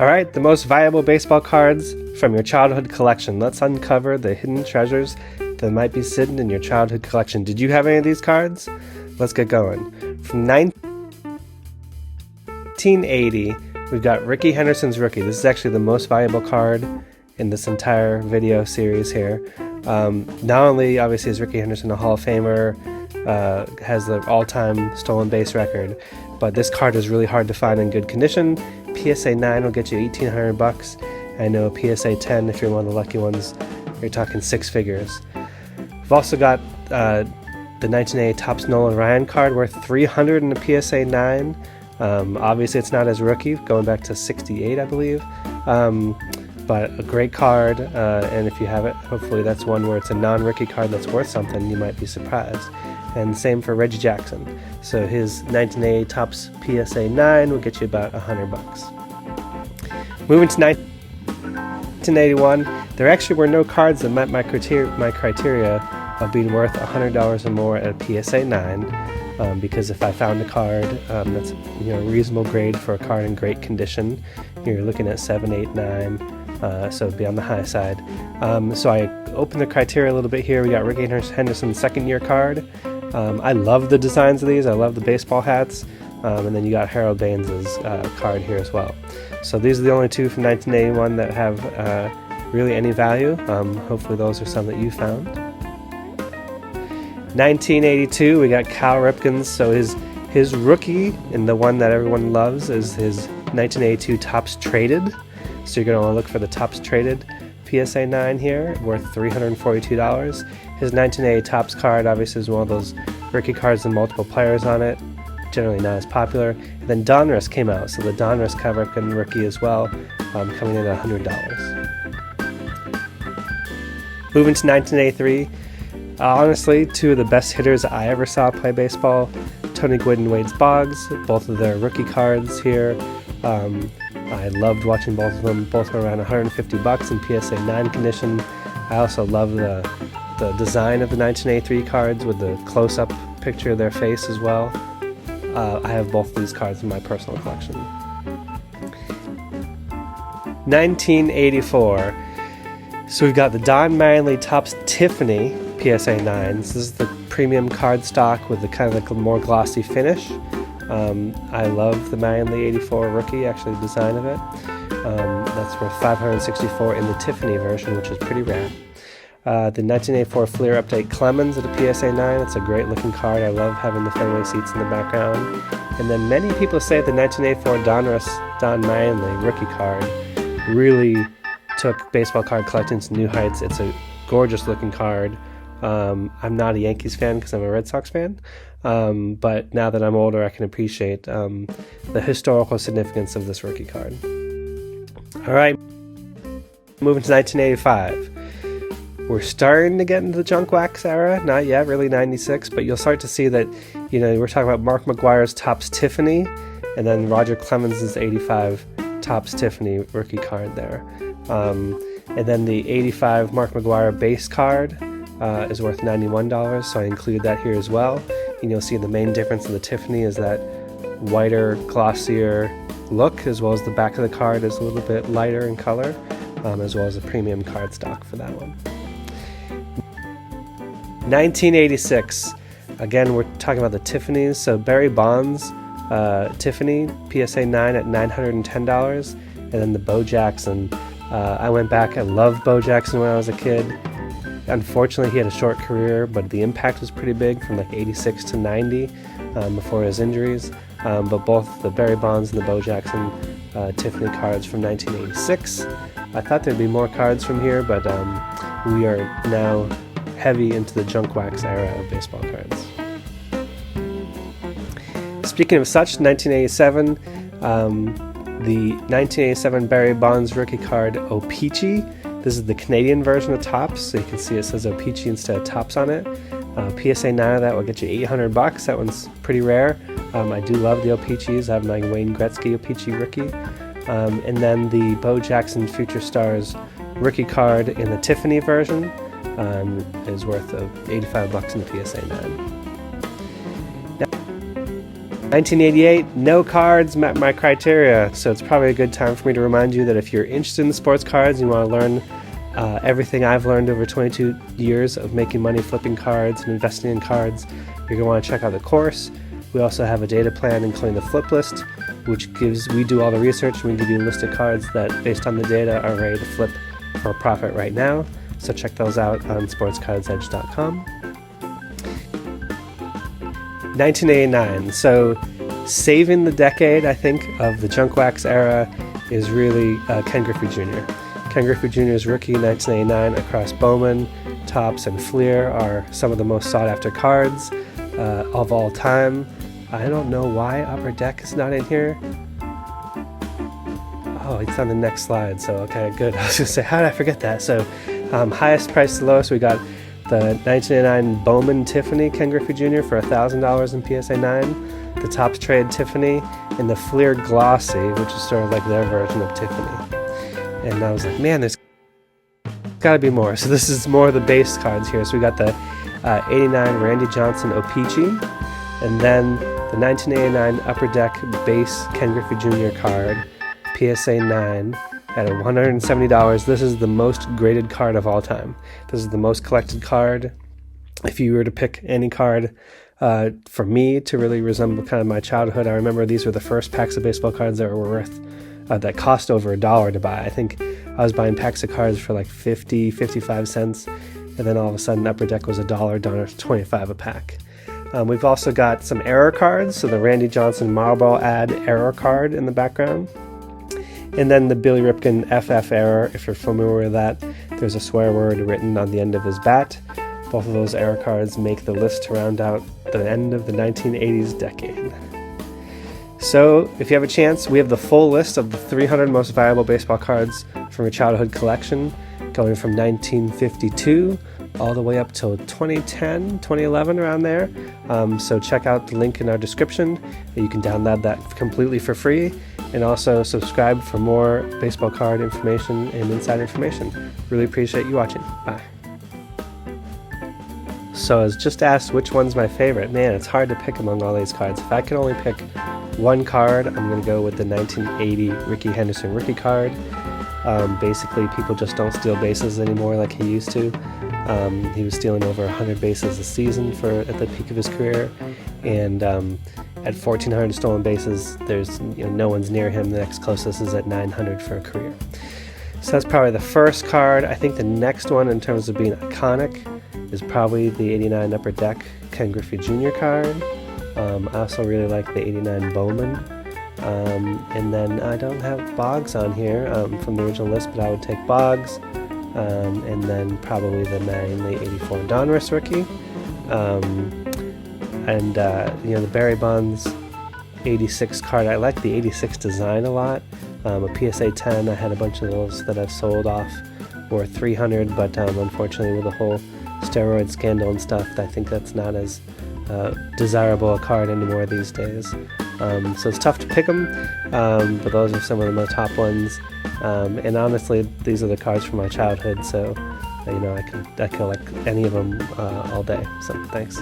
Alright, the most valuable baseball cards from your childhood collection. Let's uncover the hidden treasures that might be sitting in your childhood collection. Did you have any of these cards? Let's get going. From 1980, we've got Rickey Henderson's Rookie. This is actually the most valuable card in this entire video series here. Not only, obviously, is Rickey Henderson a Hall of Famer, has the all-time stolen base record, but this card is really hard to find in good condition. PSA 9 will get you $1,800. I know PSA 10, if you're one of the lucky ones, you're talking six figures. We've also got the 1980 Topps Nolan Ryan card worth $300 in a PSA 9. Obviously, it's not as rookie, going back to '68, I believe. But a great card, and if you have it, hopefully that's one where it's a non-rookie card that's worth something. You might be surprised. And same for Reggie Jackson. So his 1980 Topps PSA 9 will get you about $100. Moving to 1981, there actually were no cards that met my criteria of being worth $100 or more at a PSA 9. Because if I found a card that's a reasonable grade for a card in great condition, you're looking at 7, 8, 9. So it'd be on the high side. So I opened the criteria a little bit here. We got Rickey Henderson's second year card. I love the designs of these. I love the baseball hats. And then you got Harold Baines's card here as well. So these are the only two from 1981 that have really any value. Hopefully those are some that you found. 1982, we got Cal Ripken's. So his rookie, and the one that everyone loves, is his 1982 Topps Traded. So you're going to want to look for the Topps Traded PSA 9 here, worth $342. His 1980 Topps card obviously is one of those rookie cards with multiple players on it, generally not as popular. And then Donruss came out, so the Donruss Cal Ripken rookie as well, coming in at $100. Moving to 1983, honestly, two of the best hitters I ever saw play baseball, Tony Gwynn and Wade Boggs, both of their rookie cards here. I loved watching both of them. Both were around $150 in PSA 9 condition. I also love the design of the 1983 cards with the close-up picture of their face as well. I have both of these cards in my personal collection. 1984. So we've got the Don Mattingly Topps Tiffany PSA 9. This is the premium card stock with the kind of like more glossy finish. I love the Mattingly 84 rookie, actually the design of it. That's worth $564 in the Tiffany version, which is pretty rare. The 1984 Fleer Update Clemens at a PSA 9. It's a great looking card. I love having the Fenway seats in the background. And then many people say the 1984 Don Mattingly rookie card really took baseball card collecting to new heights. It's a gorgeous looking card. I'm not a Yankees fan because I'm a Red Sox fan, but now that I'm older, I can appreciate the historical significance of this rookie card. All right, moving to 1985. We're starting to get into the junk wax era. Not yet, really 96, but you'll start to see that, we're talking about Mark McGwire's Topps Tiffany, and then Roger Clemens' 85 Topps Tiffany rookie card there. And then the 85 Mark McGwire base card is worth $91, so I include that here as well. And you'll see the main difference in the Tiffany is that whiter, glossier look, as well as the back of the card is a little bit lighter in color, as well as a premium card stock for that one. 1986. Again, we're talking about the Tiffany's. So Barry Bonds Tiffany PSA 9 at $910, and then the Bo Jackson. I went back. I loved Bo Jackson when I was a kid. Unfortunately, he had a short career, but the impact was pretty big from like 86 to 90 before his injuries. But both the Barry Bonds and the Bo Jackson Tiffany cards from 1986. I thought there'd be more cards from here, but we are now heavy into the junk wax era of baseball cards. Speaking of such, 1987, the 1987 Barry Bonds rookie card O-Pee-Chee. This is the Canadian version of Topps, so you can see it says O-Pee-Chee instead of Topps on it. PSA 9 of that will get you $800. That one's pretty rare. I do love the O-Pee-Chees. I have my Wayne Gretzky O-Pee-Chee rookie. And then the Bo Jackson Future Stars rookie card in the Tiffany version is worth $85 in the PSA 9. 1988, no cards met my criteria, so it's probably a good time for me to remind you that if you're interested in sports cards and you want to learn everything I've learned over 22 years of making money flipping cards and investing in cards, you're going to want to check out the course. We also have a data plan including the flip list, which we do all the research and we give you a list of cards that, based on the data, are ready to flip for a profit right now. So check those out on sportscardsedge.com. 1989. So saving the decade, I think, of the junk wax era is really Ken Griffey Jr. Ken Griffey Jr.'s rookie 1989 across Bowman, Topps, and Fleer are some of the most sought after cards of all time. I don't know why Upper Deck is not in here. Oh, it's on the next slide, so okay, good. I was going to say, how did I forget that? So highest price to lowest, we got the 1989 Bowman Tiffany Ken Griffey Jr. for $1,000 in PSA 9, the Topps Trade Tiffany, and the Fleer Glossy, which is sort of like their version of Tiffany. And I was like, man, there's got to be more. So this is more of the base cards here. So we got the 89 Randy Johnson O-Pee-Chee, and then the 1989 Upper Deck base Ken Griffey Jr. card, PSA 9, at $170. This is the most graded card of all time. This is the most collected card. If you were to pick any card for me to really resemble kind of my childhood, I remember these were the first packs of baseball cards that were worth, that cost over $1 to buy. I think I was buying packs of cards for like 50, 55 cents, and then all of a sudden Upper Deck was $1, down to 25 a pack. We've also got some error cards, so the Randy Johnson Marlboro ad error card in the background. And then the Billy Ripken FF error, if you're familiar with that, there's a swear word written on the end of his bat. Both of those error cards make the list to round out the end of the 1980s decade. So, if you have a chance, we have the full list of the 300 most valuable baseball cards from your childhood collection, going from 1952 all the way up till 2010, 2011, around there. So check out the link in our description. You can download that completely for free, and also subscribe for more baseball card information and inside information. Really appreciate you watching. Bye. So I was just asked which one's my favorite. Man, it's hard to pick among all these cards. If I can only pick one card, I'm going to go with the 1980 Rickey Henderson rookie card. Basically, people just don't steal bases anymore like he used to. He was stealing over 100 bases a season at the peak of his career, and at 1,400 stolen bases, there's no one's near him. The next closest is at 900 for a career. So that's probably the first card. I think the next one, in terms of being iconic, is probably the 89 Upper Deck Ken Griffey Jr. card. I also really like the 89 Bowman. And then I don't have Boggs on here from the original list, but I would take Boggs. And then probably the 84 Donruss rookie. The Barry Bonds 86 card. I like the 86 design a lot. A PSA 10, I had a bunch of those that I've sold off for $300, but unfortunately with the whole steroid scandal and stuff, I think that's not as desirable a card anymore these days. So it's tough to pick them, but those are some of my top ones. And honestly, these are the cards from my childhood, so I collect any of them all day. So thanks.